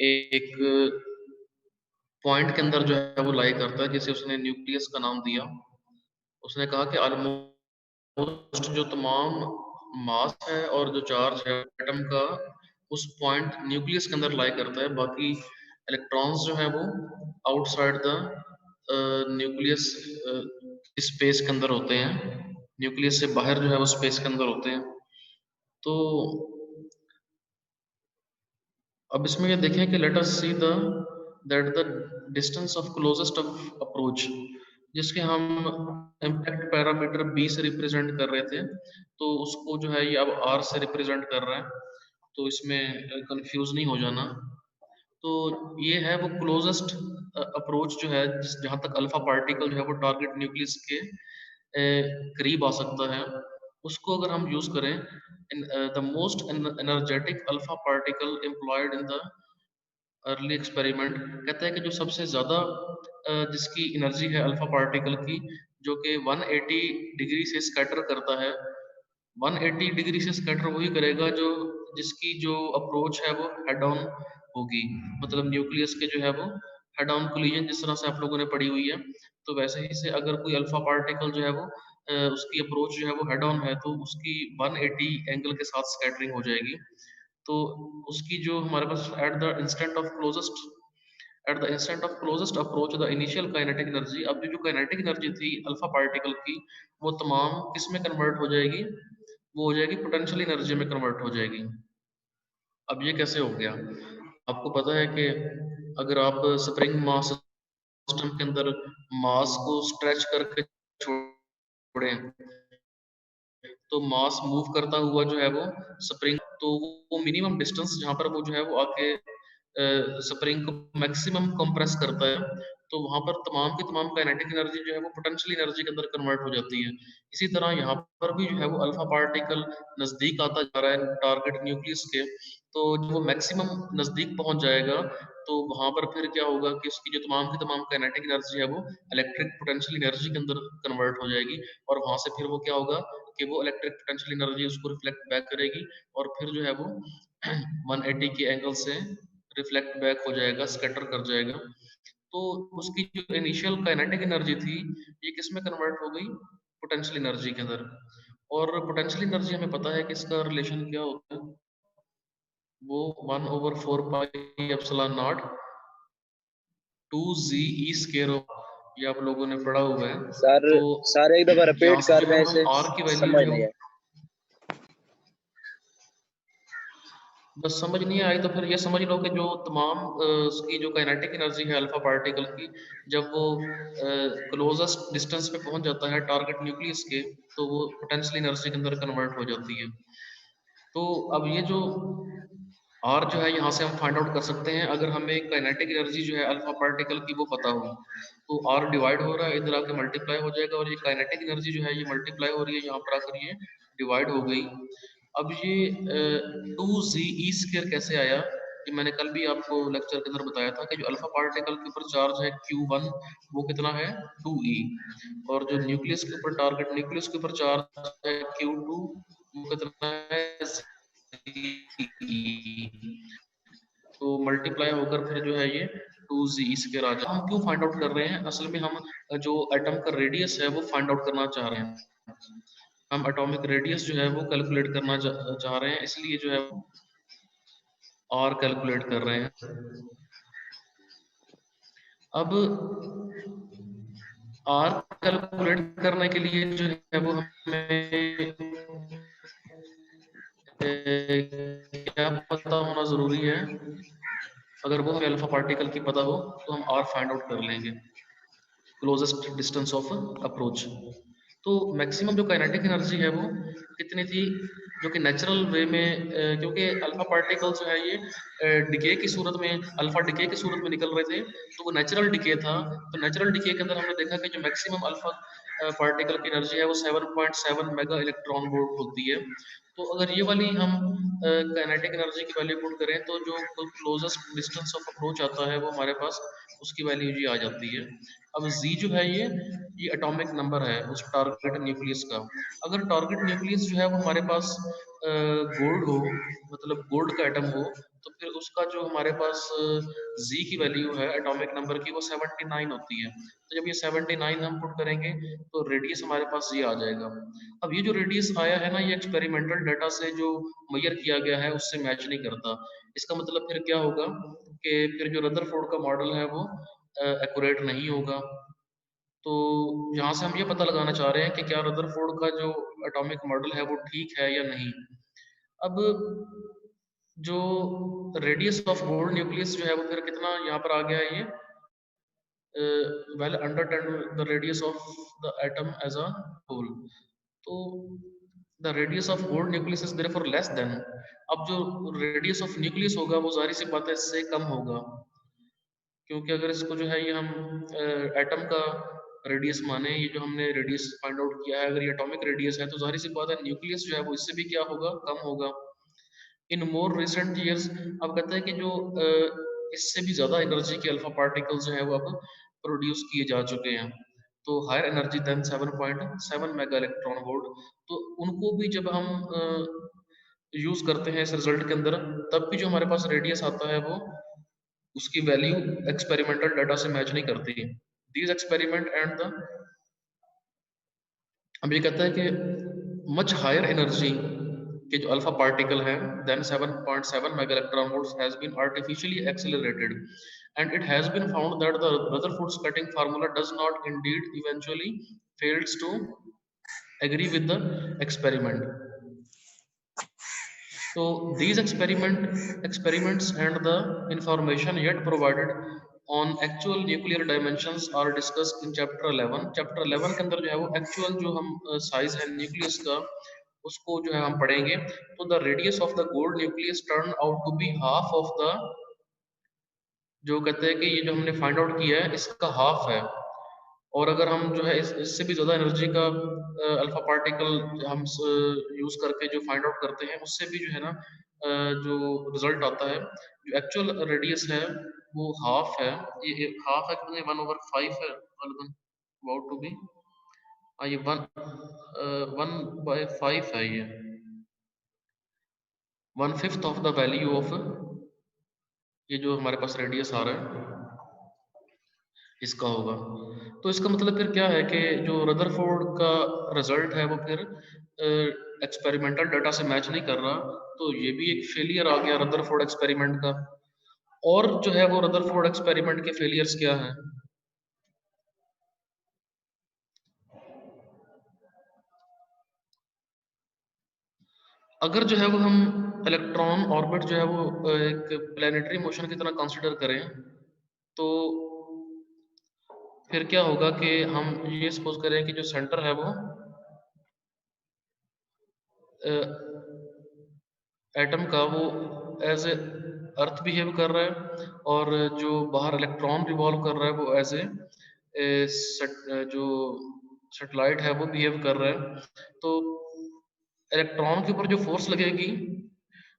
एक पॉइंट के अंदर जो है वो लाई करता है, जिसे उसने न्यूक्लियस का नाम दिया। उसने कहा कि ऑलमोस्ट जो तमाम मास है और जो चार्ज है एटम का उस पॉइंट न्यूक्लियस के अंदर लाई करता है, बाकी इलेक्ट्रॉन्स जो है वो आउटसाइड द न्यूक्लियस स्पेस के अंदर होते हैं। न्यूक्लियस से बाहर जो है वो स्पेस के अंदर होते हैं। तो अब इसमें ये देखें कि let us see the that the distance of closest of approach, जिसके हम इम्पैक्ट पैरामीटर बी से रिप्रेजेंट कर रहे थे, तो उसको जो है ये अब आर से रिप्रेजेंट कर रहा है। तो इसमें कंफ्यूज नहीं हो जाना। तो ये है वो क्लोजेस्ट अप्रोच जो है, जहाँ तक अल्फा पार्टिकल जो है वो टारगेट न्यूक्लियस के करीब आ सकता है। उसको अगर हम यूज करें, the most energetic alpha particle employed in the early experiment, कहता है कि जो सबसे ज़्यादा जिसकी एनर्जी है अल्फा पार्टिकल की, जो कि 180 डिग्री से स्कैटर करता है। 180 डिग्री से स्कैटर वही करेगा जो जिसकी जो अप्रोच है वो हेड ऑन होगी, मतलब न्यूक्लियस के जो है वो हेड ऑन कोलिजन जिस तरह से आप लोगों ने पढ़ी हुई है। तो वैसे ही से अगर कोई अल्फा पार्टिकल जो है वो उसकी अप्रोच जो है वो हेड ऑन है, तो उसकी 180 एंगल के साथ स्कैटरिंग हो जाएगी। तो उसकी जो हमारे पास at the instant of closest approach the initial kinetic energy, अब जो काइनेटिक एनर्जी थी अल्फा पार्टिकल की, वो तमाम किस में कन्वर्ट हो जाएगी? वो हो जाएगी पोटेंशियल एनर्जी में कन्वर्ट हो जाएगी। अब ये कैसे हो गया? आपको पता है कि अगर आप स्प्रिंग मास सिस्टम के अंदर मास को स्ट्रेच करके छोड़ें, तो मास मूव करता हुआ जो है वो स्प्रिंग, तो वो मिनिमम डिस्टेंस जहाँ पर वो जो है वो आके स्प्रिंग को मैक्सिमम कंप्रेस करता है, तो वहां पर तमाम की तमाम काइनेटिक एनर्जी जो है वो पोटेंशियल एनर्जी के अंदर कन्वर्ट हो जाती है। इसी तरह यहाँ पर भी जो है वो अल्फा पार्टिकल नजदीक आता जा रहा है टारगेट न्यूक्लियस के, तो जब वो मैक्सिमम नजदीक पहुंच जाएगा, तो वहां पर फिर क्या होगा कि उसकी जो तमाम की तमाम काइनेटिक एनर्जी है वो इलेक्ट्रिक पोटेंशियल एनर्जी के अंदर कन्वर्ट हो जाएगी, और वहां से फिर वो क्या होगा कि वो इलेक्ट्रिक पोटेंशियल एनर्जी उसको रिफ्लेक्ट बैक करेगी, और फिर जो है वो 180 के एंगल से रिफ्लेक्ट बैक हो जाएगा, स्कैटर कर जाएगा। तो उसकी जो इनिशियल काइनेटिक एनर्जी थी, ये किस में कन्वर्ट हो गई? पोटेंशियल एनर्जी के अंदर। और पोटेंशियल एनर्जी हमें पता है कि इसका रिलेशन क्या होता है, वो 1/4 पाई एप्सिलॉन नॉट 2 स्केयर, ये आप लोगों ने पढ़ा हुआ है। सर तो सर एक दफा यहाँ रिपीट से कर जो है दें, वो इसे हम आर की वैल्यू समझ जो है नहीं वो है। बस समझ नहीं आई तो फिर ये समझ लो कि जो तमाम उसकी जो काइनेटिक एनर्जी है अल्फा पार्टिकल की, जब वो क्लोजेस्ट डिस्टेंस पे पहुंच जाता है टारगेट न्यूक्लियस के, तो वो पोटेंशियल एनर्जी के अंदर कन्वर्ट हो जाती है। तो अब ये जो आर जो है यहाँ से हम फाइंड आउट कर सकते हैं, अगर हमें काइनेटिक एनर्जी जो है अल्फा पार्टिकल की वो पता हो, तो आर डिवाइड हो रहा है, इधर आके मल्टीप्लाई हो जाएगा, और ये काइनेटिक एनर्जी जो है ये मल्टीप्लाई हो रही है, यहाँ पर आकर ये डिवाइड हो गई। अब ये 2 z e² कैसे आया? कि मैंने कल भी आपको लेक्चर के अंदर बताया था कि जो अल्फा पार्टिकल के ऊपर चार्ज है Q1, वो कितना है 2e, और जो न्यूक्लियस के ऊपर टारगेट न्यूक्लियस के ऊपर चार्ज है Q2, वो कितना है ZE। तो मल्टीप्लाई होकर फिर जो है ये 2 z² आ जाए। हम क्यों फाइंड आउट कर रहे हैं? असल में हम जो एटम का रेडियस है वो फाइंड आउट करना चाह रहे हैं। हम एटॉमिक रेडियस जो है वो कैलकुलेट करना चाह रहे हैं, इसलिए जो है आर कैलकुलेट कर रहे हैं। अब आर कैलकुलेट करने के लिए जो है वो हमें क्या पता होना जरूरी है? अगर वो हमें अल्फा पार्टिकल की पता हो, तो हम आर फाइंड आउट कर लेंगे, क्लोजेस्ट डिस्टेंस ऑफ अप्रोच। तो मैक्सिमम जो काइनेटिक एनर्जी है वो कितनी थी, जो कि नेचुरल वे में क्योंकि अल्फा पार्टिकल जो है ये डिके की सूरत में, अल्फा डिके की सूरत में निकल रहे थे, तो वो नेचुरल डिके था। तो नेचुरल डिके के अंदर हमने देखा कि जो मैक्सिमम अल्फा पार्टिकल की एनर्जी है वो 7.7 मेगा इलेक्ट्रॉन वोल्ट होती है। तो अगर ये वाली हम काइनेटिक एनर्जी की वैल्यू पुट करें, तो जो क्लोजेस्ट डिस्टेंस ऑफ अप्रोच आता है वो हमारे पास उसकी वैल्यू जी आ जाती है। अब z जो है ये एटॉमिक नंबर है उस टारगेट न्यूक्लियस का। अगर टारगेट न्यूक्लियस जो है वो हमारे पास गोल्ड हो, मतलब गोल्ड का एटम हो, तो फिर उसका जो हमारे पास जी की वैल्यू है एटॉमिक नंबर की वो 79 होती है। तो जब ये 79 हम पुट करेंगे तो रेडियस हमारे पास ये आ जाएगा। अब ये जो रेडियस आया है ना, ये एक्सपेरिमेंटल डाटा से जो मेजर किया गया है उससे मैच नहीं करता। इसका मतलब फिर क्या होगा कि फिर जो रदरफोर्ड का मॉडल है वो एक्यूरेट नहीं होगा। तो यहाँ से हम ये पता लगाना चाह रहे हैं कि क्या रदरफोर्ड का जो एटॉमिक मॉडल है वो ठीक है या नहीं। अब जो रेडियस ऑफ गोल्ड न्यूक्लियस जो है वो फिर कितना यहाँ पर आ गया है ये well under 10 the radius of the atom as a whole। तो the radius of gold nucleus is therefore less than। अब जो radius of nucleus होगा वो जाहिर सी बात है इससे कम होगा, क्योंकि अगर इसको जो है ये हम एटम का रेडियस माने, ये जो हमने रेडियस फाइंड आउट किया है अगर ये एटॉमिक रेडियस है तो जाहिर सी बात है न्यूक्लियस जो है वो इससे भी क्या होगा, कम होगा। इन मोर रिसेंट ईयर्स अब कहते हैं कि जो इससे भी ज़्यादा एनर्जी के अल्फा पार्टिकल्स जो है वो अब प्रोड्यूस किए जा चुके हैं। तो higher energy than 7.7 mega electron volt. तो उनको भी जब हम यूज़ करते हैं इस रिजल्ट के अंदर, तब भी जो हमारे पास रेडियस आता है वो उसकी वैल्यू एक्सपेरिमेंटल डाटा से मैच नहीं करती। दीज एक्सपेरिमेंट एंड द अब ये कहता है कि मच हायर एनर्जी के जो अल्फा पार्टिकल है than 7.7 mega electron volts has been artificially accelerated and it has been found that the Rutherford cutting formula does not indeed eventually fails to agree with the experiment. So these experiments and the information yet provided on actual nuclear dimensions are discussed in chapter 11। chapter 11 के अंदर जो है वो actual जो हम size है nucleus का उसको जो है हम पढ़ेंगे। तो the radius of the gold nucleus turned out to be half of the, जो कहते हैं कि ये जो हमने फाइंड आउट किया है इसका हाफ है। और अगर हम जो है इससे भी ज़्यादा एनर्जी का अल्फा पार्टिकल हम यूज़ करके जो फाइंड आउट करते हैं उससे भी जो है ना जो रिजल्ट आता है, जो एक्चुअल रेडियस है वो हाफ है। ये हाफ है कितने 1/5 है अबाउट टू बी, हाँ ये 1/5 है, ये 1/5 ऑफ द वैल्यू ऑफ ये जो हमारे पास रेडियस आ रहा है इसका होगा। तो इसका मतलब फिर क्या है कि जो रदरफोर्ड का रिजल्ट है वो फिर एक्सपेरिमेंटल डाटा से मैच नहीं कर रहा। तो ये भी एक फेलियर आ गया रदरफोर्ड एक्सपेरिमेंट का। और जो है वो रदरफोर्ड एक्सपेरिमेंट के फेलियर्स क्या हैं। अगर जो है वो हम इलेक्ट्रॉन ऑर्बिट जो है वो एक प्लानिटरी मोशन की तरह कंसिडर करें तो फिर क्या होगा कि हम ये सपोज करें कि जो सेंटर है वो एटम का वो एज ए अर्थ बिहेव कर रहा है, और जो बाहर इलेक्ट्रॉन रिवॉल्व कर रहा है वो एज ए जो सेटेलाइट है वो बिहेव कर रहा है। तो इलेक्ट्रॉन के ऊपर जो फोर्स लगेगी,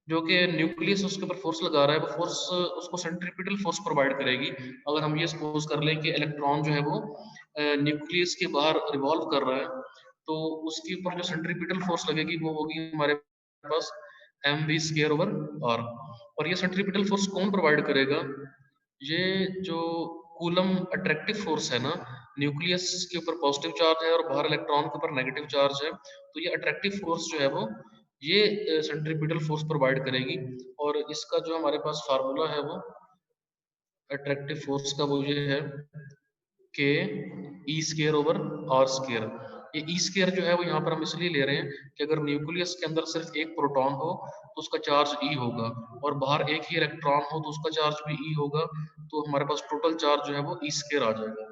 जो कि न्यूक्लियस उसके ऊपर फोर्स लगा रहा है, वो फोर्स उसको सेंट्रीपिटल फोर्स प्रोवाइड करेगी। अगर हम ये सपोज कर लें कि इलेक्ट्रॉन जो है वो न्यूक्लियस के बाहर रिवॉल्व कर रहा है, तो उसके ऊपर जो सेंट्रीपिटल फोर्स लगेगी वो होगी हमारे पास mv² ओवर r। और ये सेंट्रीपिटल फोर्स कौन प्रोवाइड करेगा, ये जो कूलम अट्रैक्टिव फोर्स है ना, न्यूक्लियस के ऊपर पॉजिटिव चार्ज है और बाहर इलेक्ट्रॉन के ऊपर नेगेटिव चार्ज है, तो ये अट्रैक्टिव फोर्स जो है वो ये सेंट्रीपिटल फोर्स प्रोवाइड करेगी। और इसका जो हमारे पास फार्मूला है वो अट्रैक्टिव फोर्स का वो ये है के E²/r²। ये E² जो है वो यहाँ पर हम इसलिए ले रहे हैं कि अगर न्यूक्लियस के अंदर सिर्फ एक प्रोटॉन हो तो उसका चार्ज E होगा, और बाहर एक ही इलेक्ट्रॉन हो तो उसका चार्ज भी E होगा। तो हमारे पास टोटल चार्ज जो है वो E² आ जाएगा।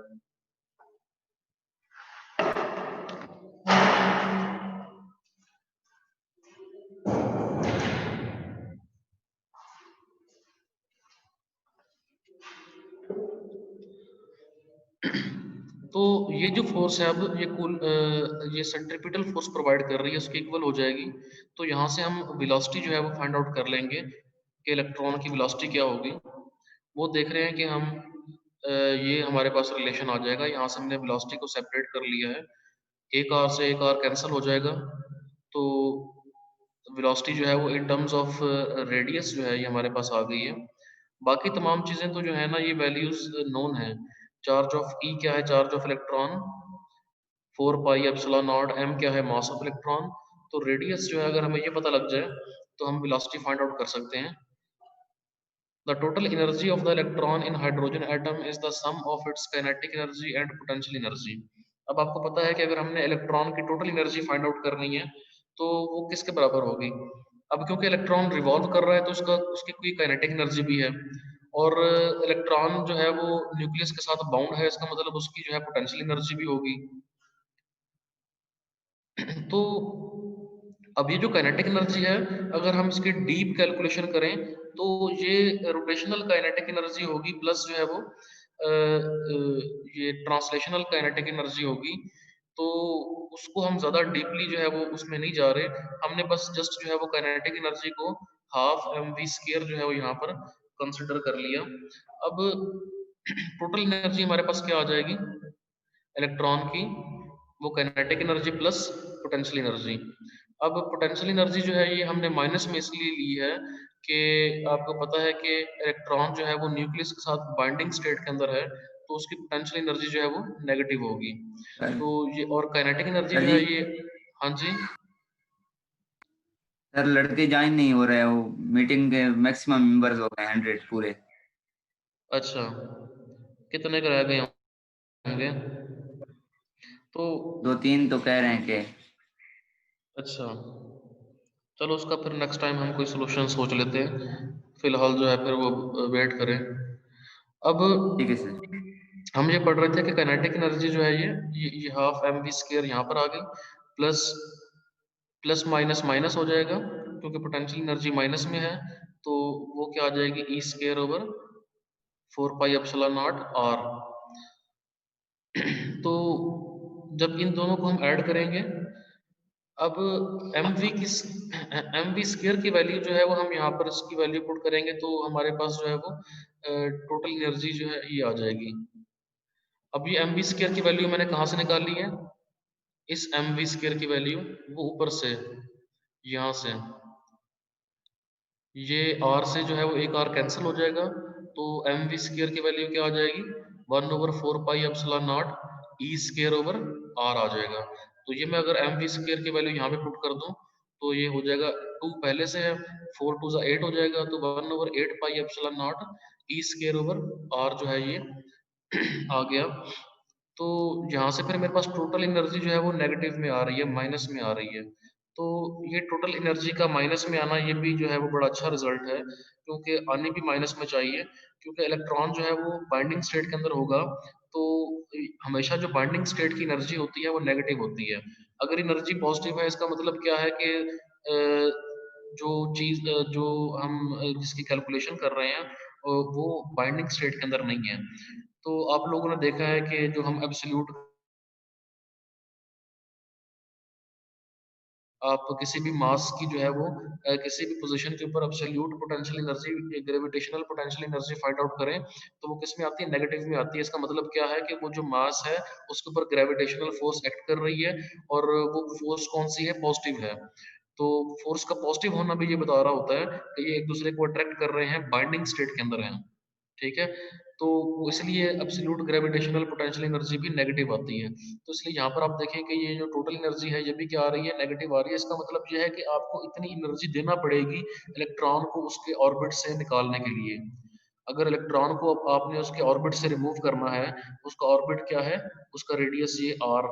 तो ये जो फोर्स है अब ये सेंट्रीपिटल फोर्स प्रोवाइड कर रही है, उसकी इक्वल हो जाएगी। तो यहाँ से हम वेलोसिटी जो है वो फाइंड आउट कर लेंगे कि इलेक्ट्रॉन की वेलोसिटी क्या होगी। वो देख रहे हैं कि हम ये हमारे पास रिलेशन आ जाएगा। यहाँ से हमने वेलोसिटी को सेपरेट कर लिया है, एक आर से एक आर कैंसिल हो जाएगा। तो वेलोसिटी जो है वो इन टर्म्स ऑफ रेडियस जो है ये हमारे पास आ गई है। बाकी तमाम चीज़ें तो जो है ना ये वैल्यूज़ नोन है। चार्ज ऑफ ई क्या है? Charge of electron 4 pi epsilon naught m क्या है? Mass of electron. तो रेडियस जो है अगर हमें ये पता लग जाए तो हम वेलोसिटी फाइंड आउट कर सकते हैं। The total energy of the electron in hydrogen atom is the sum of its kinetic energy and potential energy. अब आपको पता है कि अगर हमने इलेक्ट्रॉन की टोटल एनर्जी फाइंड आउट करनी है तो वो किसके बराबर होगी? अब क्योंकि इलेक्ट्रॉन रिवॉल्व कर रहा है तो उसका उसकी कोई काइनेटिक एनर्जी भी है और इलेक्ट्रॉन जो है वो न्यूक्लियस के साथ बाउंड है, इसका मतलब उसकी जो है पोटेंशियल एनर्जी भी होगी। तो अब ये जो काइनेटिक एनर्जी है, अगर हम इसकी डीप कैलकुलेशन करें तो ये रोटेशनल काइनेटिक एनर्जी होगी प्लस जो है वो ये ट्रांसलेशनल काइनेटिक एनर्जी होगी। तो उसको हम ज़्यादा डीपली जो है वो उसमें नहीं जा रहे, हमने बस जस्ट जो है वो काइनेटिक एनर्जी को हाफ एम वी स्क्वायर जो है वो यहाँ पर कंसिडर कर लिया। अब टोटल एनर्जी हमारे पास क्या आ जाएगी इलेक्ट्रॉन की? वो kinetic energy plus potential energy. अब पोटेंशियल एनर्जी जो है ये हमने माइनस में इसलिए ली है कि आपको पता है कि इलेक्ट्रॉन जो है वो न्यूक्लियस के साथ बाइंडिंग स्टेट के अंदर है तो उसकी पोटेंशियल एनर्जी जो है वो नेगेटिव होगी। सर तो ये और काइनेटिक एनर्जी सर जो जी, है ये, हाँ जी। सर लड़के ज्वाइन नहीं हो रहे, वो मीटिंग के मैक्सिमम मेंबर्स हो गए 100 पूरे। अच्छा, कितने का रह गए होंगे? तो 2-3 तो कह रहे हैं कि अच्छा, चलो उसका फिर नेक्स्ट टाइम हम कोई सोल्यूशन सोच लेते हैं। फिलहाल जो है फिर वो वेट करें। अब ठीक है सर। हम ये पढ़ रहे थे कि काइनेटिक एनर्जी जो है ये हाफ एम वी स्क्वायर यहाँ पर आ गई, प्लस प्लस माइनस माइनस हो जाएगा क्योंकि पोटेंशियल एनर्जी माइनस में है। तो वो क्या आ जाएगी? E square over 4 pi epsilon not r. तो जब इन दोनों को हम ऐड करेंगे, अब एम वी किस एम वी स्क्वायर की वैल्यू जो है वो हम यहाँ पर इसकी वैल्यू पुट करेंगे तो हमारे पास जो है वो टोटल एनर्जी जो है ये आ जाएगी। अब ये एम वी स्क्वायर की वैल्यू मैंने कहाँ से निकाली है? इस एम वी स्क्वायर की वैल्यू वो ऊपर से, यहाँ से, ये आर से जो है वो एक आर कैंसिल हो जाएगा तो एम वी स्क्वायर की वैल्यू क्या आ जाएगी? 1/4 pi epsilon not e square over r आ जाएगा। तो ये मैं अगर एम वी स्क्वायर की वैल्यू यहाँ पे पुट कर दूं तो ये हो जाएगा, 2 पहले से है, 4 2 जा 8 हो जाएगा तो 1/8 pi epsilon not e square over r जो है ये आ गया। तो यहाँ से फिर मेरे पास टोटल एनर्जी जो है वो नेगेटिव में आ रही है, माइनस में आ रही है। तो ये टोटल एनर्जी का माइनस में आना ये भी जो है वो बड़ा अच्छा रिजल्ट है क्योंकि आने भी माइनस में चाहिए, क्योंकि इलेक्ट्रॉन जो है वो बाइंडिंग स्टेट के अंदर होगा तो हमेशा जो बाइंडिंग स्टेट की एनर्जी होती है वो नेगेटिव होती है। अगर एनर्जी पॉजिटिव है इसका मतलब क्या है कि जो चीज जो हम जिसकी कैलकुलेशन कर रहे हैं वो बाइंडिंग स्टेट के अंदर नहीं है। तो आप लोगों ने देखा है कि जो हम एब्सोल्यूट, आप किसी भी मास की जो है वो किसी भी पोजीशन के ऊपर absolute potential energy, gravitational potential energy find out करें तो वो किस में आती है? नेगेटिव में आती है। इसका मतलब क्या है कि वो जो मास है उसके ऊपर ग्रेविटेशनल फोर्स एक्ट कर रही है और वो फोर्स कौन सी है? पॉजिटिव है। तो फोर्स का पॉजिटिव होना भी ये बता रहा होता है कि ये एक दूसरे को अट्रैक्ट कर रहे हैं, बाइंडिंग स्टेट के अंदर हैं। ठीक है? तो वो इसलिए एब्सोल्यूट ग्रेविटेशनल पोटेंशियल एनर्जी भी नेगेटिव आती है। तो इसलिए यहाँ पर आप देखें कि ये जो टोटल एनर्जी है ये भी क्या आ रही है? नेगेटिव आ रही है। इसका मतलब ये है कि आपको इतनी एनर्जी देना पड़ेगी इलेक्ट्रॉन को उसके ऑर्बिट से निकालने के लिए। अगर इलेक्ट्रॉन को आपने उसके ऑर्बिट से रिमूव करना है, उसका ऑर्बिट क्या है? उसका रेडियस ये आर,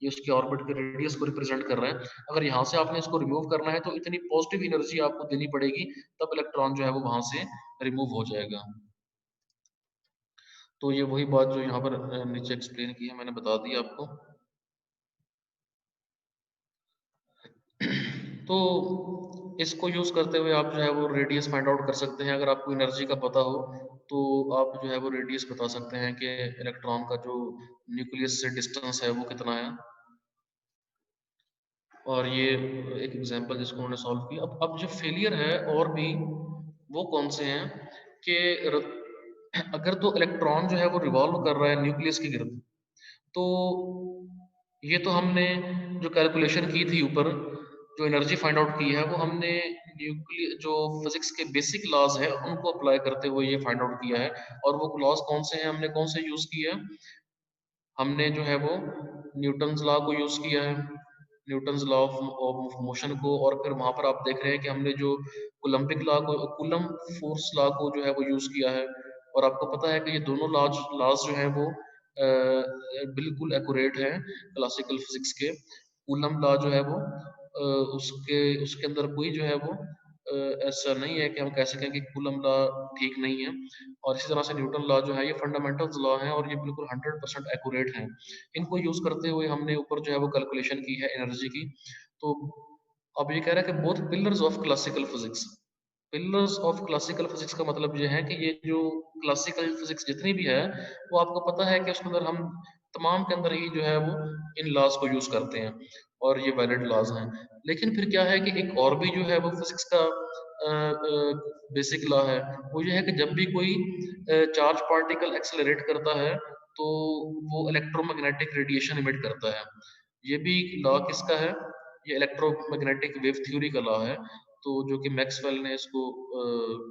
ये उसके ऑर्बिट के रेडियस को रिप्रेजेंट कर रहा है। अगर यहाँ से आपने इसको रिमूव करना है तो इतनी पॉजिटिव एनर्जी आपको देनी पड़ेगी, तब इलेक्ट्रॉन जो है वो वहां से रिमूव हो जाएगा। तो ये वही बात जो यहाँ पर नीचे एक्सप्लेन की है मैंने बता दी आपको। तो इसको यूज करते हुए आप जो है वो रेडियस फाइंड आउट कर सकते हैं। अगर आपको एनर्जी का पता हो तो आप जो है वो रेडियस बता सकते हैं कि इलेक्ट्रॉन का जो न्यूक्लियस से डिस्टेंस है वो कितना है। और ये एक एग्जांपल जिसको उन्होंने सॉल्व किया। अब जो फेलियर है और भी वो कौन से हैं कि अगर तो इलेक्ट्रॉन जो है वो रिवॉल्व कर रहा है न्यूक्लियस के गिर्द, तो ये तो हमने जो कैलकुलेशन की थी ऊपर जो एनर्जी फाइंड आउट की है वो हमने न्यूक्लियर जो फिजिक्स के बेसिक लॉज है उनको अप्लाई करते हुए ये फाइंड आउट किया है। और वो लॉज कौन से हैं, हमने कौन से यूज किया है? हमने जो है वो न्यूटन्स लॉ को यूज किया है, न्यूटन्स लॉ ऑफ मोशन को। और फिर वहां पर आप देख रहे हैं कि हमने जो कोलम्बिक लॉ को, कूलम फोर्स लॉ को जो है वो यूज किया है। और आपको पता है कि ये दोनों लॉज लॉज जो है वो बिल्कुल एक्यूरेट है क्लासिकल फिजिक्स के। कूलम लॉ जो है वो उसके उसके अंदर कोई जो है वो ऐसा नहीं है कि हम कह सकें कि कूलम लॉ ठीक नहीं है। और इसी तरह से न्यूटन लॉ जो है ये फंडामेंटल्स लॉ है और ये बिल्कुल 100% एक्यूरेट हैं। इनको यूज करते हुए हमने ऊपर जो है वो कैलकुलेशन की है एनर्जी की। तो अब ये कह रहा है कि both pillars of classical physics, pillars of classical physics का मतलब ये है कि ये जो क्लासिकल फिजिक्स जितनी भी है वो आपको पता है कि उसके अंदर हम तमाम के अंदर ही जो है वो इन लॉज को यूज करते हैं और ये वैलिड लॉज हैं। लेकिन फिर क्या है कि एक और भी जो है वो फिजिक्स का बेसिक लॉ है, वो ये है कि जब भी कोई चार्ज पार्टिकल एक्सेलरेट करता है तो वो इलेक्ट्रोमैग्नेटिक रेडिएशन इमिट करता है। ये भी लॉ किसका है? ये इलेक्ट्रोमैग्नेटिक वेव थ्योरी का लॉ है। तो जो कि मैक्सवेल ने इसको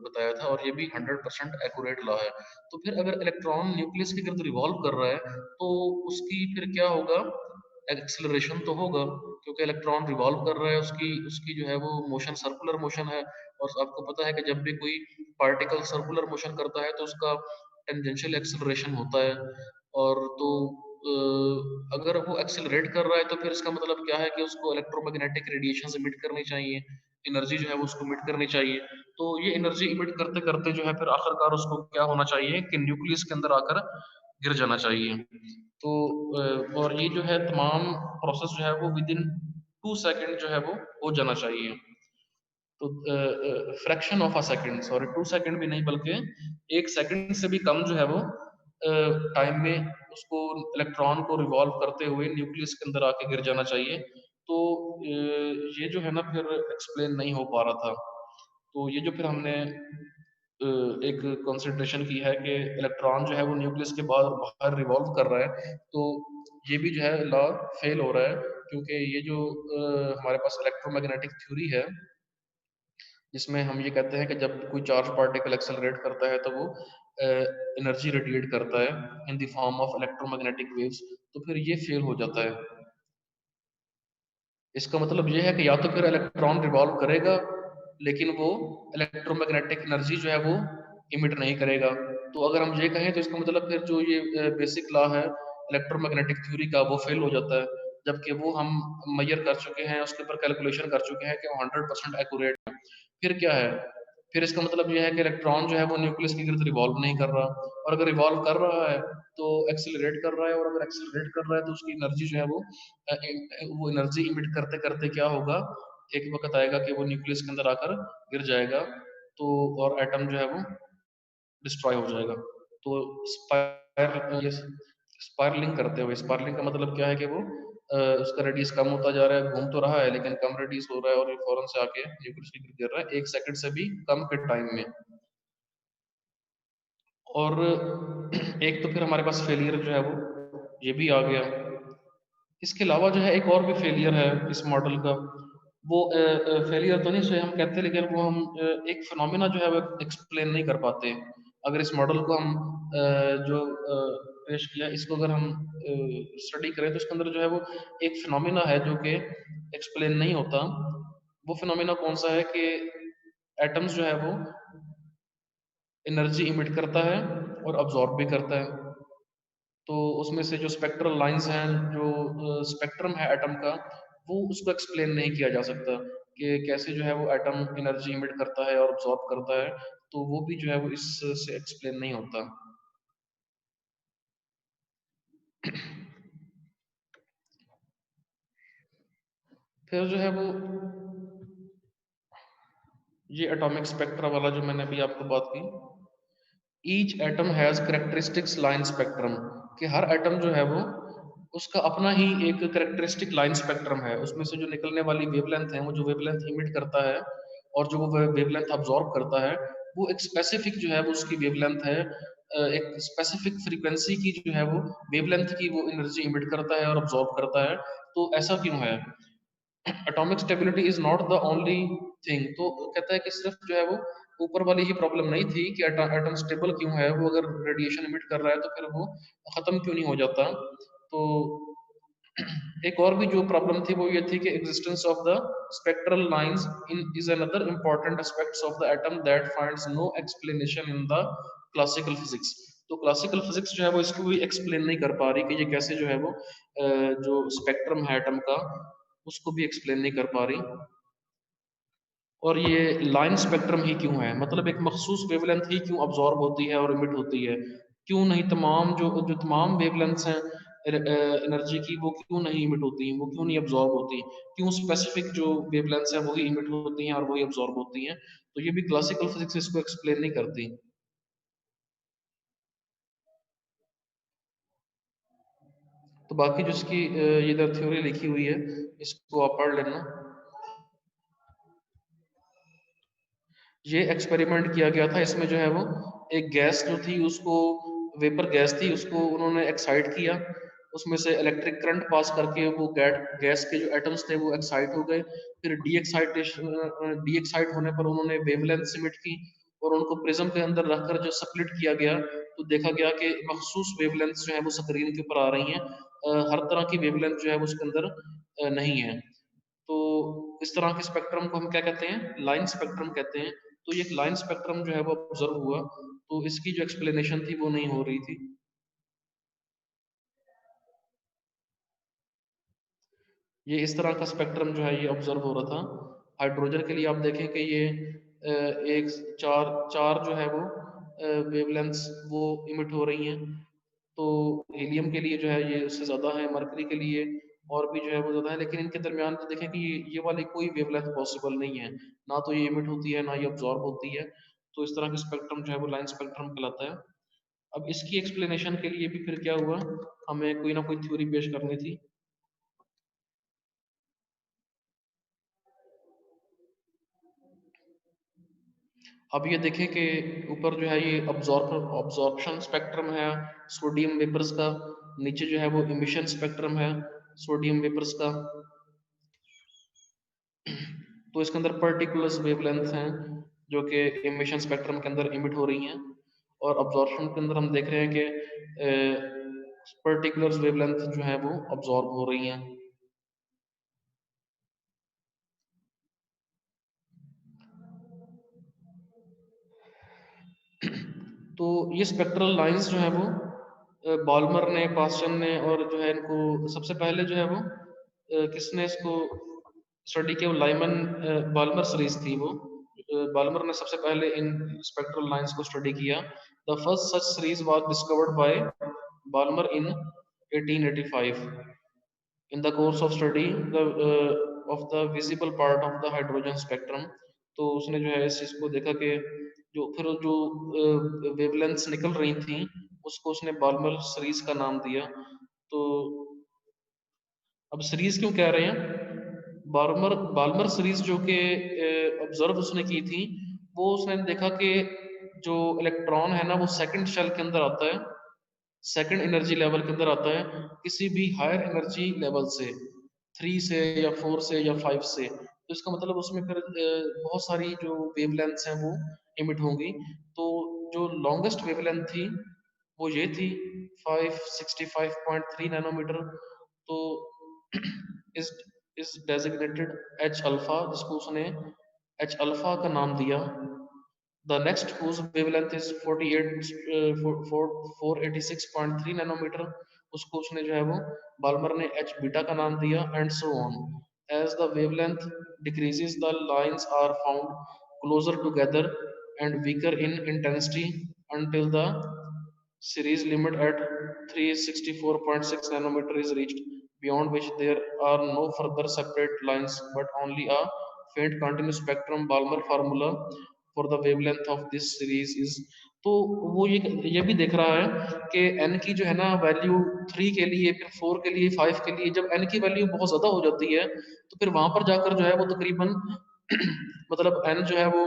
बताया था और ये भी 100% एक्यूरेट लॉ है। तो फिर अगर इलेक्ट्रॉन न्यूक्लियस के गिर्द रिवॉल्व कर रहा है तो उसकी फिर क्या होगा? एक्सेलरेशन तो होगा, क्योंकि इलेक्ट्रॉन रिवॉल्व कर रहा है, उसकी उसकी जो है वो मोशन सर्कुलर मोशन है। और आपको पता है कि जब भी कोई पार्टिकल सर्कुलर मोशन करता है तो उसका टेंजेंशियल एक्सेलरेशन होता है। और तो अगर वो एक्सेलरेट कर रहा है तो फिर इसका मतलब क्या है कि उसको इलेक्ट्रोमैग्नेटिक रेडिएशन इमिट करनी चाहिए, एनर्जी जो है वो उसको इमिट करनी चाहिए। तो ये एनर्जी इमिट करते करते जो है फिर आखिरकार उसको क्या होना चाहिए कि न्यूक्लियस के अंदर आकर गिर जाना चाहिए। तो और ये जो है तमाम प्रोसेस जो है वो विद इन 2 सेकेंड जो है वो हो जाना चाहिए। तो fraction of a second, sorry 2 second भी नहीं बल्कि 1 सेकंड से भी कम जो है वो टाइम में उसको इलेक्ट्रॉन को रिवॉल्व करते हुए न्यूक्लियस के अंदर आके गिर जाना चाहिए। तो ये जो है ना फिर एक्सप्लेन नहीं हो पा रहा था। तो ये जो फिर हमने एक कंसिडरेशन की है कि इलेक्ट्रॉन जो है वो न्यूक्लियस के बाहर बाहर रिवॉल्व कर रहा है, तो ये भी जो है लॉ फेल हो रहा है। क्योंकि ये जो हमारे पास इलेक्ट्रोमैग्नेटिक थ्योरी है जिसमें हम ये कहते हैं कि जब कोई चार्ज पार्टिकल एक्सेलरेट करता है तो वो एनर्जी रेडिएट करता है in the form of electromagnetic waves, तो फिर ये फेल हो जाता है। इसका मतलब ये है कि या तो फिर इलेक्ट्रॉन रिवॉल्व करेगा लेकिन वो इलेक्ट्रोमैग्नेटिक एनर्जी जो है वो इमिट नहीं करेगा। तो अगर हम ये कहें तो इसका मतलब फिर जो ये बेसिक लॉ है इलेक्ट्रोमैग्नेटिक थ्योरी का वो फेल हो जाता है, जबकि वो हम मेजर कर चुके हैं, उसके ऊपर कैलकुलेशन कर चुके हैं कि वो 100% एक्यूरेट है। फिर क्या है? फिर इसका मतलब ये है कि इलेक्ट्रॉन जो है वो न्यूक्लियस के गिर्द रिवॉल्व नहीं कर रहा, और अगर रिवॉल्व कर रहा है तो एक्सेलरेट कर रहा है, और अगर एक्सेलरेट कर रहा है तो उसकी एनर्जी जो है वो एनर्जी इमिट करते करते क्या होगा, एक वक्त आएगा कि वो न्यूक्लियस के अंदर आकर गिर जाएगा। तो और एटम जो है वो डिस्ट्रॉय हो जाएगा। तो स्पायरलिंग करते हुए, स्पायरलिंग का मतलब क्या है कि वो उसका रेडियस कम होता जा रहा है, घूम तो रहा है लेकिन कम रेडियस हो रहा है और ये फौरन से आके न्यूक्लियस के गिर रहा है 1 सेकंड से भी कम के टाइम में। और एक तो फिर हमारे पास फेलियर जो है वो ये भी आ गया। इसके अलावा जो है एक और भी फेलियर है इस मॉडल का। वो फेलियर तो नहीं सो हम कहते, लेकिन वो हम एक फिनोमिना जो है वो एक्सप्लेन नहीं कर पाते। अगर इस मॉडल को हम जो पेश किया इसको अगर हम स्टडी करें तो इसके अंदर जो है वो एक फिनोमिना है जो कि एक्सप्लेन नहीं होता। वो फिनोमिना कौन सा है कि एटम्स जो है वो एनर्जी इमिट करता है और अब्जॉर्ब भी करता है। तो उसमें से जो स्पेक्ट्रल लाइंस हैं, जो स्पेक्ट्रम है एटम का, वो उसको एक्सप्लेन नहीं किया जा सकता कि कैसे जो है वो एटम एनर्जी इमिट करता है और अब्सॉर्ब करता है। तो वो भी जो है वो इससे एक्सप्लेन नहीं होता। फिर जो है वो ये एटॉमिक स्पेक्ट्रा वाला जो मैंने अभी आपको बात की, each atom has characteristics line spectrum, कि हर एटम जो है वो उसका अपना ही एक करेक्टरिस्टिक लाइन स्पेक्ट्रम है। उसमें से जो निकलने वाली वेवलेंथ है, वो जो वेवलेंथ इमिट करता है और जो वो वेवलेंथ अब्जॉर्ब करता है, वो एक स्पेसिफिक जो है वो उसकी वेवलेंथ है। एक स्पेसिफिक फ्रीक्वेंसी की जो है वो वेवलेंथ की वो एनर्जी इमिट करता है और अब्जॉर्ब करता है। तो ऐसा क्यों है? Atomic stability is not the only thing. तो कहता है कि सिर्फ जो है वो ऊपर वाली ही प्रॉब्लम नहीं थी कि एटम स्टेबल क्यों है, वो अगर रेडिएशन इमिट कर रहा है तो फिर वो खत्म क्यों नहीं हो जाता। तो एक और भी जो प्रॉब्लम थी वो ये थी कि existence of the spectral lines in is another important aspects of the atom that finds no explanation in the classical physics. तो क्लासिकल फिजिक्स जो है वो इसको भी एक्सप्लेन नहीं कर पा रही कि ये कैसे जो है वो जो स्पेक्ट्रम है एटम का उसको भी एक्सप्लेन नहीं कर पा रही। और ये लाइन स्पेक्ट्रम ही क्यों है, मतलब एक मखसूस वेवलेंथ ही क्यों अब्जॉर्ब होती है और इमिट होती है, क्यों नहीं तमाम जो जो तमाम वेवलेंथ्स हैं एनर्जी की वो क्यों नहीं इमिट होती हैं, वो क्यों नहीं अब्जॉर्ब होती, क्यों स्पेसिफिक जो वेवलेंथ्स हैं वही इमिट होती हैं और वही अब्जॉर्ब होती हैं। तो ये भी क्लासिकल फिजिक्स इसको एक्सप्लेन नहीं करती। तो बाकी जो इसकी ये इधर थ्योरी लिखी हुई है इसको आप पढ़ लेना। ये एक्सपेरिमेंट किया गया था, इसमें जो है वो एक गैस जो थी उसको, वेपर गैस थी उसको उन्होंने एक्साइट किया, उसमें से इलेक्ट्रिक करंट पास करके वो गैस के जो एटम्स थे वो एक्साइट हो गए। फिर डी एक्साइट होने पर उन्होंने वेवलेंथ सिमिट की और उनको प्रिज्म के अंदर रखकर जो स्प्लिट किया गया तो देखा गया कि मखसूस वेवलेंथ जो है वो स्क्रीन के ऊपर आ रही हैं, हर तरह की वेवलेंथ जो है वो उसके अंदर नहीं है। तो इस तरह के स्पेक्ट्रम को हम क्या कहते हैं, लाइन स्पेक्ट्रम कहते हैं। तो ये एक लाइन स्पेक्ट्रम जो है वो ऑब्जर्व हुआ, तो इसकी जो एक्सप्लेनेशन थी वो नहीं हो रही थी। ये इस तरह का स्पेक्ट्रम जो है ये ऑब्जर्व हो रहा था। हाइड्रोजन के लिए आप देखें कि ये एक चार चार जो है वो वेवलेंथ्स वो इमिट हो रही हैं। तो हीलियम के लिए जो है ये उससे ज़्यादा है, मरकरी के लिए और भी जो है वो ज़्यादा है, लेकिन इनके दरमियान तो देखें कि ये वाली कोई वेवलेंथ पॉसिबल नहीं है, ना तो ये इमिट होती है ना ये अब्जॉर्ब होती है। तो इस तरह के स्पेक्ट्रम जो है वो लाइन स्पेक्ट्रम कहलाता है। अब इसकी एक्सप्लेनेशन के लिए भी फिर क्या हुआ, हमें कोई ना कोई थ्योरी पेश करनी थी। अब ये देखें कि ऊपर जो है ये ऑब्जॉर्प्शन स्पेक्ट्रम है सोडियम वेपर्स का, नीचे जो है वो इमिशन स्पेक्ट्रम है सोडियम वेपर्स का। तो इसके अंदर पर्टिकुलर वेवलेंथ हैं जो कि इमिशन स्पेक्ट्रम के अंदर इमिट हो रही हैं, और अब्जॉर्प्शन के अंदर हम देख रहे हैं कि पर्टिकुलर वेवलेंथ जो है वो अब्जॉर्ब हो रही हैं। तो ये स्पेक्ट्रल लाइंस जो है वो बाल्मर ने, पास्चन ने और जो है इनको सबसे पहले जो है वो किसने इसको स्टडी किया, वो लाइमन बाल्मर सीरीज थी वो, बाल्मर ने सबसे पहले इन स्पेक्ट्रल लाइंस को स्टडी किया। The first such series was discovered by Balmer in 1885 in the course of study of the visible part of the hydrogen spectrum। तो उसने जो है इस चीज को देखा कि जो फिर जो वेवलेंथ्स निकल रही थी उसको उसने बाल्मर सीरीज का नाम दिया। तो अब सीरीज क्यों कह रहे हैं, बाल्मर बाल्मर सीरीज जो कि ऑब्जर्व उसने की थी, वो उसने देखा कि जो इलेक्ट्रॉन है ना वो सेकंड शेल के अंदर आता है, सेकंड एनर्जी लेवल के अंदर आता है किसी भी हायर एनर्जी लेवल से, 3 से या 4 से या 5 से। तो इसका मतलब उसमें फिर बहुत सारी जो वेवलेंथ्स हैं वो इमिट होंगी। तो जो लॉन्गेस्ट वेवलेंथ थी वो ये थी 565.3 नैनोमीटर। तो इस इस डेजिग्नेटेड एच अल्फा, जिसको उसने एच अल्फा का नाम दिया। The next whose wavelength is 486.3 nanometre, उसको उसने जो है वो बाल्मर ने एच बीटा का नाम दिया, and so on. As the wavelength decreases, the lines are found closer together and weaker in intensity until the series limit at 364.6 nanometer is reached, beyond which there are no further separate lines but only a faint continuous spectrum। Balmer formula for the wavelength of this series is, तो वो ये भी देख रहा है कि n की जो है ना वैल्यू 3 के लिए, फिर 4 के लिए, 5 के लिए, जब n की वैल्यू बहुत ज़्यादा हो जाती है तो फिर वहां पर जाकर जो है वो तकरीबन मतलब n जो है वो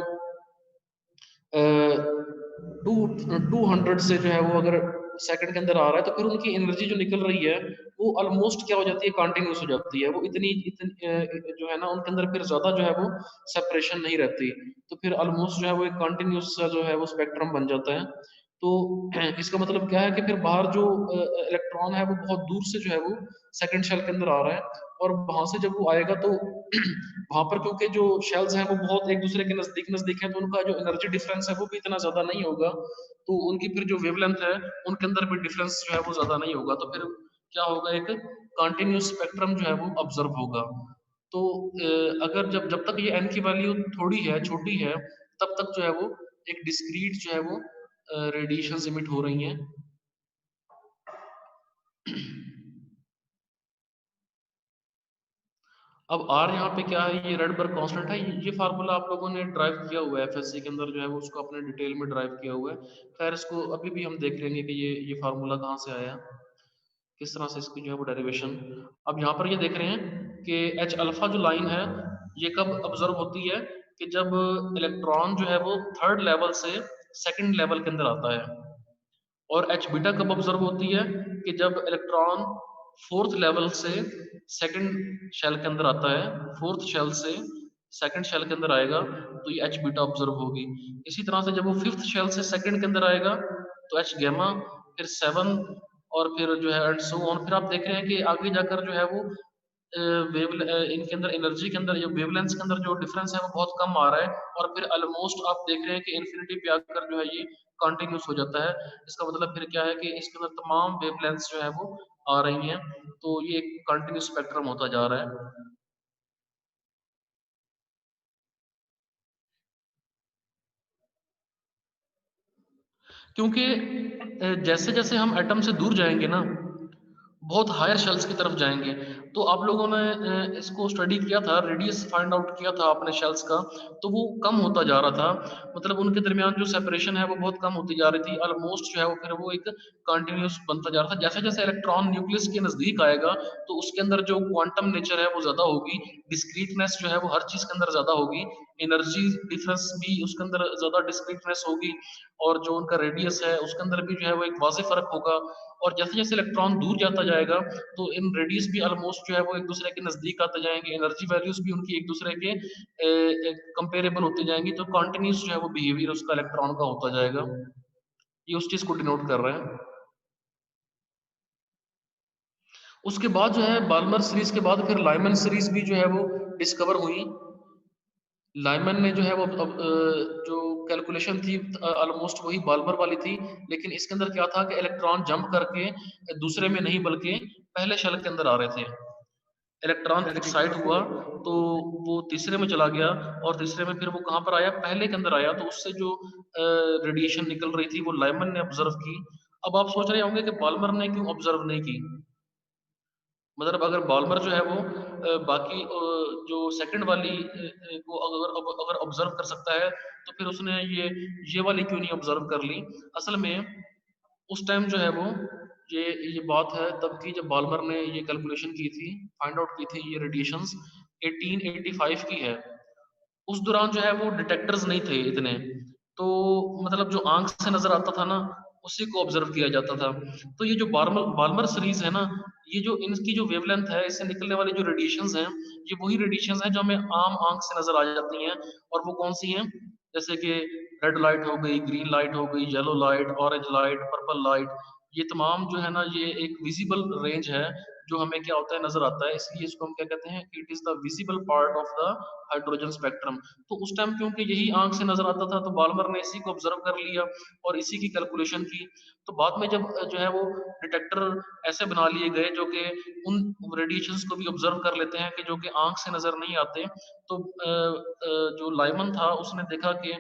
टू 200 से जो है वो अगर सेकंड के अंदर आ रहा है, तो फिर उनकी एनर्जी जो निकल रही है वो ऑलमोस्ट क्या हो जाती है, कंटिन्यूस हो जाती है। वो जो है ना उनके अंदर फिर ज़्यादा जो है वो सेपरेशन नहीं रहती, तो फिर ऑलमोस्ट जो है वो एक कंटिन्यूस सा जो है वो स्पेक्ट्रम बन जाता है। तो इसका मतलब क्या है कि फिर बाहर जो इलेक्ट्रॉन है वो बहुत दूर से जो है वो सेकंड शेल के अंदर आ रहा है, और वहां से जब वो आएगा तो वहां पर क्योंकि जो शेल्स हैं वो बहुत एक दूसरे के नजदीक नजदीक है, तो उनका जो एनर्जी डिफरेंस है वो भी इतना ज्यादा नहीं होगा, तो उनकी फिर जो वेवलेंथ है उनके अंदर भी डिफरेंस जो है वो ज्यादा नहीं होगा, तो फिर क्या होगा, एक कंटिन्यूस स्पेक्ट्रम जो है वो ऑब्जर्व होगा। तो अगर जब जब तक ये एन की वैल्यू थोड़ी है, छोटी है, तब तक जो है वो एक डिस्क्रीट जो है वो रेडिएशंस इमिट हो रही हैं। अब आर यहाँ पे क्या है, ये रेडबर्ग कांस्टेंट है, ये फार्मूला आप लोगों ने ड्राइव किया हुआ है एफएससी के अंदर जो है वो उसको अपने डिटेल में ड्राइव किया हुआ है। खैर इसको अभी भी हम देख लेंगे कि ये फार्मूला कहाँ से आया, किस तरह से इसकी जो है वो डेरिवेशन। अब यहाँ पर ये देख रहे हैं कि एच अल्फा जो लाइन है ये कब ऑब्जर्व होती है, कि जब इलेक्ट्रॉन जो है वो थर्ड लेवल से सेकंड लेवल के अंदर आता है, और एच बीटा कब ऑब्जर्व होती है, कि जब इलेक्ट्रॉन फोर्थ लेवल से सेकंड शेल के अंदर आता है, फोर्थ शेल से सेकंड शेल के अंदर आएगा तो ये एच बीटा ऑब्जर्व होगी। इसी तरह से जब वो फिफ्थ शेल से सेकंड के अंदर आएगा तो एच गैमा, फिर सेवन, और फिर जो है एंड सो ऑन। फिर आप देख रहे हैं कि आगे जाकर जो है वो इनके अंदर एनर्जी के अंदर जो वेवलेंथ के अंदर जो डिफरेंस है वो बहुत कम आ रहा है, और फिर ऑलमोस्ट आप देख रहे हैं कि इन्फिनिटी पे आकर जो है ये कंटिन्यूस हो जाता है। इसका मतलब फिर क्या है कि इसके अंदर तमाम वेवलेंथ्स जो है वो आ रही हैं, तो ये एक कंटिन्यूस स्पेक्ट्रम होता जा रहा है। क्योंकि जैसे जैसे हम एटम से दूर जाएंगे ना, बहुत हायर शेल्स की तरफ जाएंगे, तो आप लोगों ने इसको स्टडी किया था, रेडियस फाइंड आउट किया था आपने शेल्स का, तो वो कम होता जा रहा था, मतलब उनके दरमियान जो सेपरेशन है वो बहुत कम होती जा रही थी, ऑलमोस्ट जो है वो फिर वो एक कंटिन्यूस बनता जा रहा था। जैसे जैसे इलेक्ट्रॉन न्यूक्लियस के नजदीक आएगा तो उसके अंदर जो क्वांटम नेचर है वो ज्यादा होगी, डिस्क्रीटनेस जो है वो हर चीज के अंदर ज्यादा होगी, एनर्जी डिफरेंस भी उसके अंदर ज्यादा डिस्क्रीटनेस होगी, और जो उनका रेडियस है उसके अंदर भी जो है वो एक वाज़ेह फर्क होगा। और जैसे जैसे इलेक्ट्रॉन दूर जाता जाएगा तो इन रेडियस भी ऑलमोस्ट जो है वो एक दूसरे के नजदीक आते जाएंगे, एनर्जी वैल्यूज भी उनकी एक दूसरे के कंपेरेबल होती जाएंगी, तो कॉन्टिन्यूस जो है वो बिहेवियर उसका इलेक्ट्रॉन का होता जाएगा। ये उस चीज को डिनोट कर रहे हैं। उसके बाद जो है बाल्मर सीरीज के बाद फिर लाइमन सीरीज भी जो है वो डिस्कवर हुई। लाइमन ने जो है वो जो कैलकुलेशन थी ऑलमोस्ट वही बाल्मर वाली थी, लेकिन इसके अंदर क्या था कि इलेक्ट्रॉन जंप करके दूसरे में नहीं बल्कि पहले शेल के अंदर आ रहे थे। इलेक्ट्रॉन एक्साइट हुआ तो वो तीसरे में चला गया, और तीसरे में फिर वो कहाँ पर आया, पहले के अंदर आया, तो उससे जो रेडिएशन निकल रही थी वो लाइमन ने ऑब्जर्व की। अब आप सोच रहे होंगे कि बाल्मर ने क्यों ऑब्जर्व नहीं की, मतलब अगर बॉलमर जो है वो बाकी जो सेकंड वाली को अगर ऑब्जर्व कर सकता है, तो फिर उसने ये वाली क्यों नहीं ऑब्जर्व कर ली। असल में उस टाइम जो है वो ये बात है तब की, जब बॉलमर ने ये कैलकुलेशन की थी, फाइंड आउट की थी ये रेडिएशंस 1885 की है। उस दौरान जो है वो डिटेक्टर्स नहीं थे इतने, तो मतलब जो आंख से नजर आता था ना उसी को ऑब्जर्व किया जाता था। तो ये जो बार्मर बाल्मर सीरीज है ना, ये जो इनकी जो वेवलेंथ है, इससे निकलने वाली जो रेडिएशंस हैं, ये वही रेडिएशंस हैं जो हमें आम आंख से नजर आ जाती हैं। और वो कौन सी हैं, जैसे कि रेड लाइट हो गई, ग्रीन लाइट हो गई, yellow light, orange light, purple light, ये तमाम जो है ना ये एक विजिबल रेंज है, जो हमें क्या होता है नजर आता है, इसलिए इसको हम क्या कहते हैं कि it is the visible part of the hydrogen spectrum. तो उस टाइम क्योंकि यही आंख से नजर आता था, तो बाल्मर ने इसी को ऑब्जर्व कर लिया और इसी की कैलकुलेशन की। तो बाद में जब जो है वो डिटेक्टर ऐसे बना लिए गए जो कि उन रेडिएशंस को भी ऑब्जर्व कर लेते हैं कि जो कि आंख से नजर नहीं आते, तो जो लाइमन था उसने देखा कि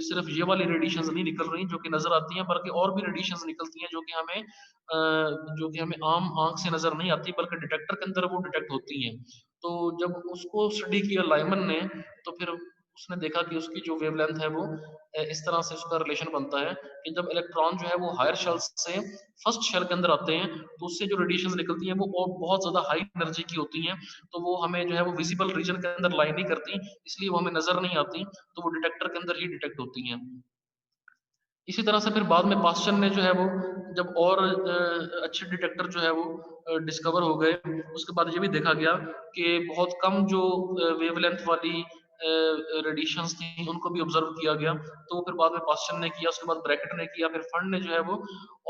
सिर्फ ये वाली रेडिएशंस नहीं निकल रही जो कि नजर आती हैं, बल्कि और भी रेडिएशंस निकलती हैं जो कि हमें आम आंख से नजर नहीं आती, बल्कि डिटेक्टर के अंदर वो डिटेक्ट होती हैं। तो जब उसको स्टडी किया लाइमन ने, तो फिर उसने देखा कि उसकी जो वेवलेंथ है वो इस तरह से उसका रिलेशन बनता है कि जब इलेक्ट्रॉन जो है वो हायर शेल से फर्स्ट शेल के अंदर आते हैं, तो उससे जो रेडिएशन निकलती हैं वो बहुत ज्यादा हाई एनर्जी की होती हैं, तो वो हमें जो है वो विजिबल रीजन के अंदर लाई नहीं करती, इसलिए वो हमें नजर नहीं आती, तो वो डिटेक्टर के अंदर ही डिटेक्ट होती हैं। इसी तरह से फिर बाद में पास्चन ने जो है वो जब और अच्छे डिटेक्टर जो है वो डिस्कवर हो गए, उसके बाद ये भी देखा गया कि बहुत कम जो वेवलेंथ वाली रेडिएशंस थी उनको भी ऑब्जर्व किया गया। तो फिर बाद में पास्चन ने किया, उसके बाद ब्रैकेट ने किया, फिर फंड ने जो है वो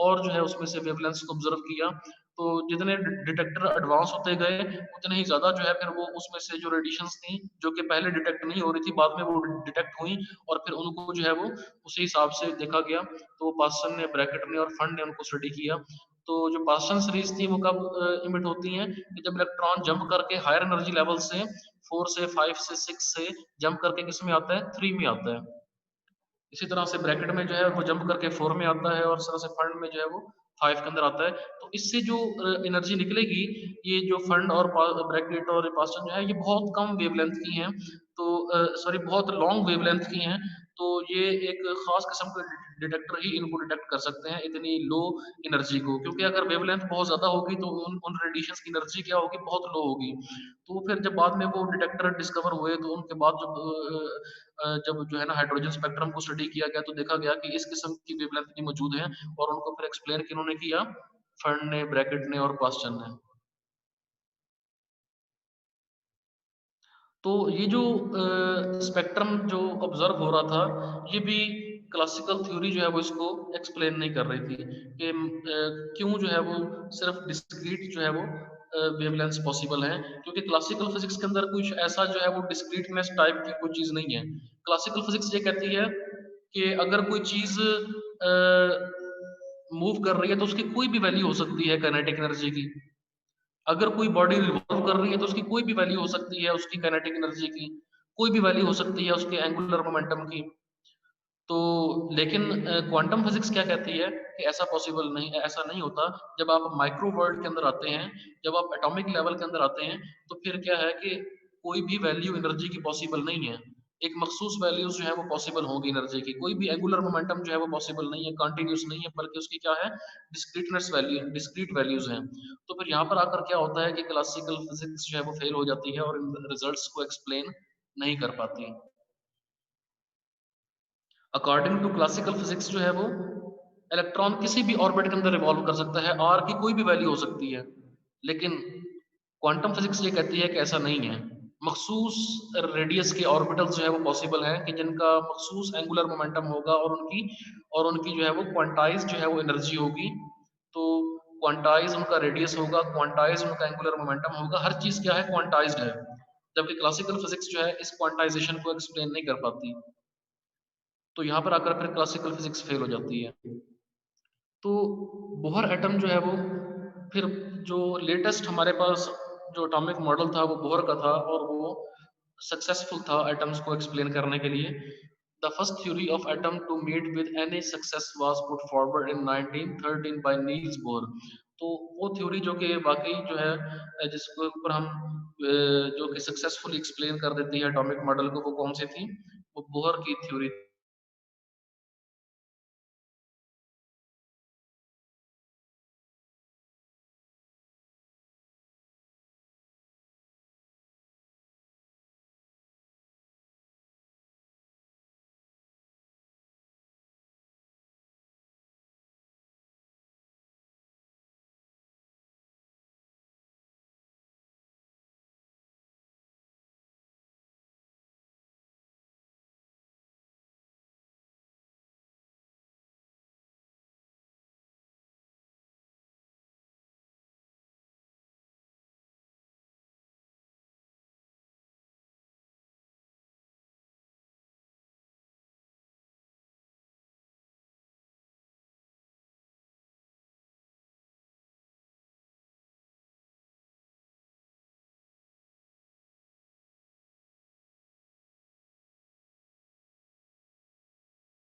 और जो है उसमें से वेवलेंथ्स को ऑब्जर्व किया। तो जितने डिटेक्टर एडवांस होते गए उतने ही ज़्यादा जो है फिर वो उसमें से जो रेडिएशंस थी जो कि पहले डिटेक्ट नहीं हो रही थी, बाद में वो डिटेक्ट हुई और फिर उनको जो है वो उसी हिसाब से देखा गया। तो पास्चन ने, ब्रैकेट ने और फंड ने उनको स्टडी किया। तो जो पास्चन सीरीज थी वो कब इमिट होती हैं कि जब इलेक्ट्रॉन जंप करके हायर एनर्जी लेवल से 4 से 5 से 6 से जंप करके किस में आता है, 3 में आता है। इसी तरह से ब्रैकेट में जो है वो जंप करके 4 में आता है और इस तरह से फंड में जो है वो 5 के अंदर आता है। तो इससे जो एनर्जी निकलेगी, ये जो फंड और ब्रैकेट और पास्टन जो है ये बहुत कम वेवलेंथ की हैं। तो सॉरी बहुत लॉन्ग वेवलेंथ की हैं। तो ये एक खास किस्म के डिटेक्टर ही इनको डिटेक्ट कर सकते हैं इतनी लो एनर्जी को, क्योंकि अगर वेवलेंथ बहुत ज़्यादा होगी तो उन रेडिएशंस की एनर्जी क्या होगी, बहुत लो होगी। तो फिर जब बाद में वो डिटेक्टर डिस्कवर हुए तो उनके बाद जब जो है ना हाइड्रोजन स्पेक्ट्रम को स्टडी किया गया तो देखा गया कि इस किस्म की वेवलेंथ भी मौजूद है और उनको फिर एक्सप्लेन किन्होंने किया, फर्न ने, ब्रैकेट ने और पास्चन ने। तो ये जो स्पेक्ट्रम जो ऑब्जर्व हो रहा था, ये भी क्लासिकल थ्योरी जो है वो इसको एक्सप्लेन नहीं कर रही थी कि क्यों जो है वो सिर्फ डिस्क्रीट जो है वो वेवलेंथ्स पॉसिबल हैं, क्योंकि क्लासिकल फिजिक्स के अंदर कुछ ऐसा जो है वो डिस्क्रीटनेस टाइप की कोई चीज़ नहीं है। क्लासिकल फिजिक्स ये कहती है कि अगर कोई चीज़ मूव कर रही है तो उसकी कोई भी वैल्यू हो सकती है काइनेटिक एनर्जी की। अगर कोई बॉडी रिवॉल्व कर रही है तो उसकी कोई भी वैल्यू हो सकती है उसकी काइनेटिक एनर्जी की, कोई भी वैल्यू हो सकती है उसके एंगुलर मोमेंटम की। तो लेकिन क्वांटम फिजिक्स क्या कहती है कि ऐसा पॉसिबल नहीं है, ऐसा नहीं होता। जब आप माइक्रो वर्ल्ड के अंदर आते हैं, जब आप एटॉमिक लेवल के अंदर आते हैं, तो फिर क्या है कि कोई भी वैल्यू एनर्जी की पॉसिबल नहीं है। एक मखसूस वैल्यूज जो है वो पॉसिबल होंगी एनर्जी की, कोई भी एंगुलर मोमेंटम जो है वो पॉसिबल नहीं है, कंटिन्यूस नहीं है, बल्कि उसकी क्या है, डिस्क्रीटनेस वैल्यू, डिस्क्रीट वैल्यूज हैं। तो फिर यहाँ पर आकर क्या होता है कि क्लासिकल फिजिक्स जो है वो फेल हो जाती है और इन रिजल्ट्स को एक्सप्लेन नहीं कर पाती। अकॉर्डिंग टू क्लासिकल फिजिक्स जो है वो इलेक्ट्रॉन किसी भी ऑर्बिट के अंदर रिवॉल्व कर सकता है, आर की कोई भी वैल्यू हो सकती है। लेकिन क्वांटम फिजिक्स ये कहती है कि ऐसा नहीं है। मखसूस रेडियस के ऑर्बिटल्स जो है वो पॉसिबल हैं कि जिनका मखसूस एंगुलर मोमेंटम होगा और उनकी जो है वो क्वांटाइज जो है वो एनर्जी होगी। तो क्वांटाइज उनका रेडियस होगा, क्वांटाइज उनका एंगुलर मोमेंटम होगा, हर चीज क्या है, क्वांटाइज्ड है। जबकि क्लासिकल फिजिक्स जो है इस क्वांटाइजेशन को एक्सप्लेन नहीं कर पाती। तो यहाँ पर आकर फिर क्लासिकल फिजिक्स फेल हो जाती है। तो बोहर एटम जो है वो फिर जो लेटेस्ट हमारे पास जो एटॉमिक मॉडल था वो बोहर का था और वो सक्सेसफुल था एटम्स को एक्सप्लेन करने के लिए। The first theory of atom to meet with any success was put forward in 1913 by Niels Bohr. तो वो थ्योरी जो कि वाकई जो है जिसके ऊपर हम जो कि सक्सेसफुली एक्सप्लेन कर देती है एटॉमिक मॉडल को, वो कौन सी थी, वो बोहर की थ्योरी